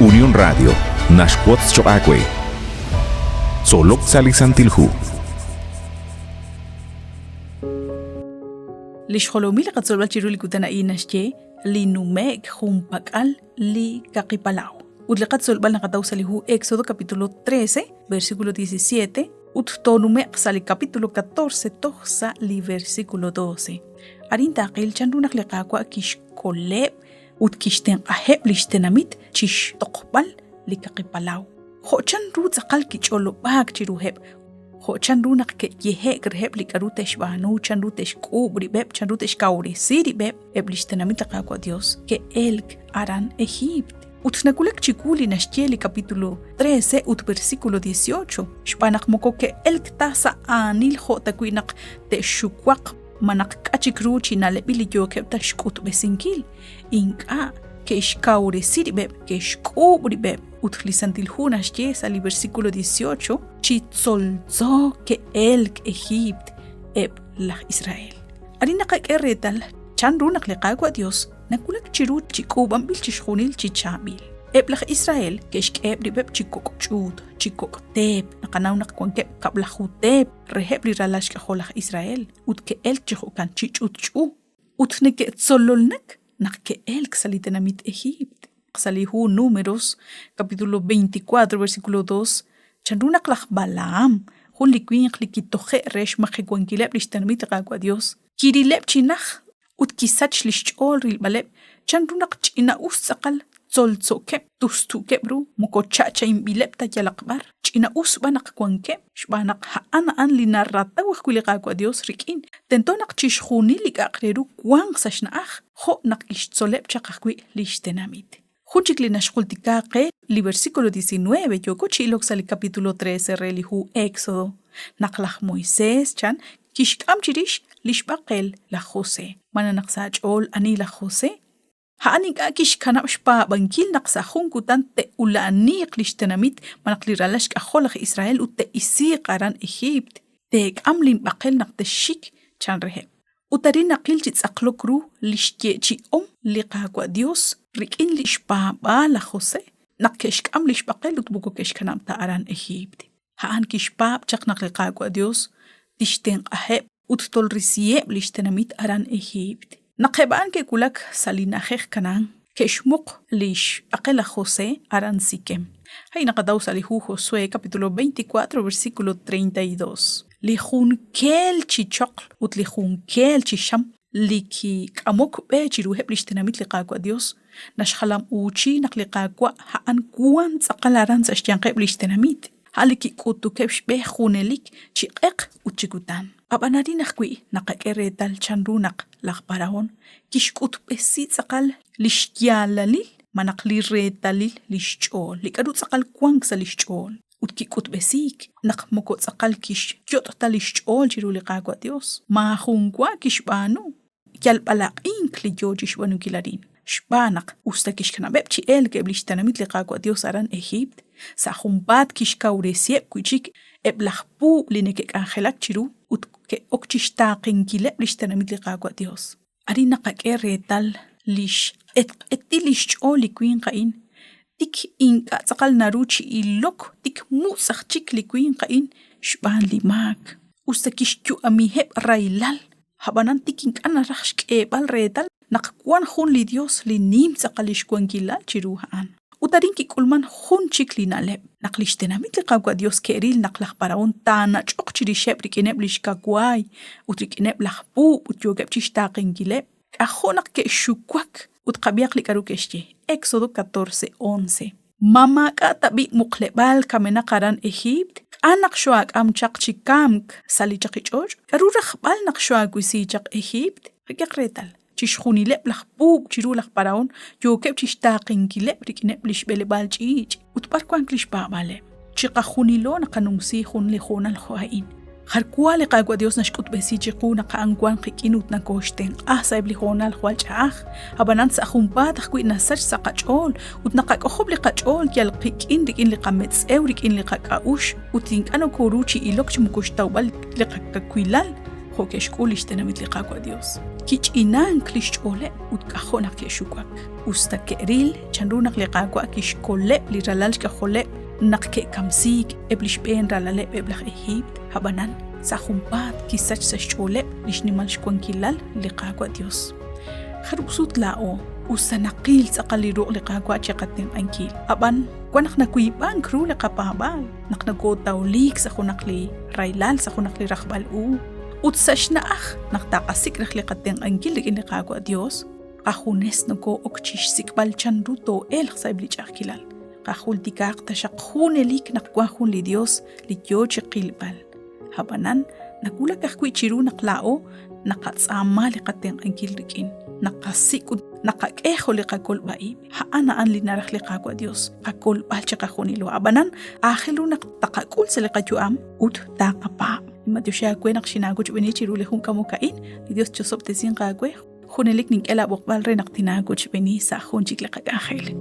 Unión Radio, Nashquots Choacue. Solok Salisantilhu. Lishholomil katsolbal chiruli kutana inashche li numek jumpakal li kakipalao. Utlikat solbal nakatausalihu Éxodo capítulo 13, versículo 17. Uttonumek sali capítulo 14, tohsa li versículo 12. Arinta qil chanrunak liqaqwa kishkoleb utkishten aheb lishtenamit chish toqbal li kakipalao. Hochan ru zakal kicholo bag chiruheb. Hochan runak ke yehek reheb li karutesh banu chanrutesh kubri beb chanrutesh kauri siri beb eblishtenamit liqaqwa Dios que elk aran Egipto. Utnakulak chikuli nashtieli capítulo 13 versículo 18. Shpanak moko ke elk tasa anil hotakuinak te shukwak manak kachikru chinalebili yokeb tashkut besinkil. Inka ke shkaure siribeb ke shkubribeb. Utlisantil hunashtie sali versículo 18. Chitzolzo ke elk Egipto eb la Israel. Arinakak eretal chanrunak liqaqwa Dios. Nakulak chirut chikuban bil chishkhunil chichabil. Eblach Israel keshk eblibeb chikok chud, chikok teb, nakanaw nakwankep kablahu teb, rehebli ralash kaholach Israel, ut ke elk chihukan chichut chu, ut neke tzololnek, nak ke elk salitenamit Egipto. Salihu Números, capítulo 24, versículo 2, chanrunak lach Balaam, hun likwin klikitoje resh machekwankileb lishtanamit qaqwa Dios, kirileb chinach, ut kisach lishchol rilbaleb chanrunak china usaqal tzoltzokep tustukebru mukochacha imbileb tayalaqbar china usbanak kwankep shbanak ha'an linarrata wajkuliqaqwa Dios rikin tentonak chishkhuni liqaqreru kwan sashnaaj jo nakishtzoleb chaqaqwi lishtenamit Junchikli nashkultikaqe li versículo 19 yoko chilok sali capítulo 13 relihu Éxodo naqlaj Moisés chan kishkam chirish lishbaqel la José mananaqsach ol ani la José haanik akish kanab shpa bankil naqsahun kutan te ulaniq lishtenamit manaqliralash kaholaj Israel utte isi qaran Egipto te amlin baqel naqtashik chan rehe utarin naqil chitsaqlokru lishyechi liqaqwa Dios rikin lishpa ba la José naqkesh am lishbaqel utbuko kesh kanam ta aran Egipto haan kishpa chaqnaq liqaqwa Dios tishten aheb uttol risieb lishtenamit aran Egipto. Naqeban ke kulak salinajej kanan keshmuk lish aqela José aran Siquem. Hay naqadaw salihu Josué capítulo 24 versículo 32. Lihun kel chichokl ut lihun kel chisham liki kamok be chiruheb lishtenamit liqaqwa Dios. Nashhalam uchi naqliqaqwa haan kuan tsaqalaran sashtianqeb lishtenamit. Haliki kutu kebsh be khunelik chiqeq uchikutan. Abanari naqwi naqakeretal chanrunak laqparaon kishkut besi tsaqal lishyalalil manaqli retalil lishchol likadu tsaqal kwangsa lishchol utkikut besik naqmoko tsaqal kish yottal lishchol chiruliqaqwa Dios ma junkwa kishbanu yalbalaq inkli yojishbanu kilarin shbanak ustakish kanabeb chi elke blishtanamit liqaqwa Dios aran Egipto sajumbat kishkauresieb kuchik eblahpu linekek angelak chiru utke okchishtaqin kileb lishtanamit liqaqwa Dios arina qakeretal lish etilish oliquin qain tik inka tsaqal naruchi ilok tik musaq chik liquin qain shban limak ustakish kyu amiheb railal habanan tikin kana rakhsh ebal retal naqkwan hun li Dios li nim tsaqalish kwankila chiruhaan utarin ki kulman hun chiklina leb naqlishtenamit liqaqwa Dios keril naqlaq paraun tana chokchirisheb rikineb lishkakwai utrikineb laqpu utyogeb chishtaqin kileb ahonak ke shukwak utqabiaq likarukeshti Éxodo 14:11 mama ka tabi muqlebal kamena qaran Egipto anak shuak am chaqchikamk sali chaqichoj karuraq bal naqshuak wisi chaq Egipto qaqretal chishkhunileb laqpu chirulaq paraon yokeb chishtaqin kileb rikineb lishbelebal chich utparkwan klishpa bale chiqahunilo naqanumsi hun li khonal khain Harkuale qaqwa Dios nashkut besi chiquna qaankuan qikinut nakoshten ahsaib li khonal khwal chaq abanan sa khumpat khwi nasach saqachol utnaqaqob li qachol yal qikin dikin li qamets eurik in li qaqaush utink ano koruchi ilok chmukushtawbal li qaqquilal Jokesh kulish tenamit liqaqwa Dios. Kich inan klish ole utkajonak yeshukwak. Usta keril chanrunak liqaqwa kish kole liralal kajole nak ke kamsik eblish ben ralale eblach Egypt habanan sa humpat kisach sa chole lish nimal shkwankilal liqaqwa Dios. Kharusut lao usa nakil sa kaliro liqaqwa chaqatin ankil. Aban kwanak nakuiban kru liqapabal nak nagotawlik sa kunakli railal sa kunakli rakbal Utsash na naktakasik liqateng angkil ligin liqaqwa Dios. Kahunes nako okchish sikbal chanruto el sa iblich akilal. Kahul tikak tasyak hunelik nakwahun li Dios li yoche kilbal. Habanan nakulak akwi chiru naklao nakatsama liqateng angkil ligin. Nakasikud nakakeho liqakol baib. Haanaan linarak liqaqwa Dios. Kakol balcha kahunilo. Abanan akhelu naktakakul sa liqajuam ut takapa. Madusya kwe nakshinago chubini chiruli hung kamukain ni Dios chosop tesin kagwe hunelik ning ela bokbal re naktinago chubini sa hun chikla kagahel.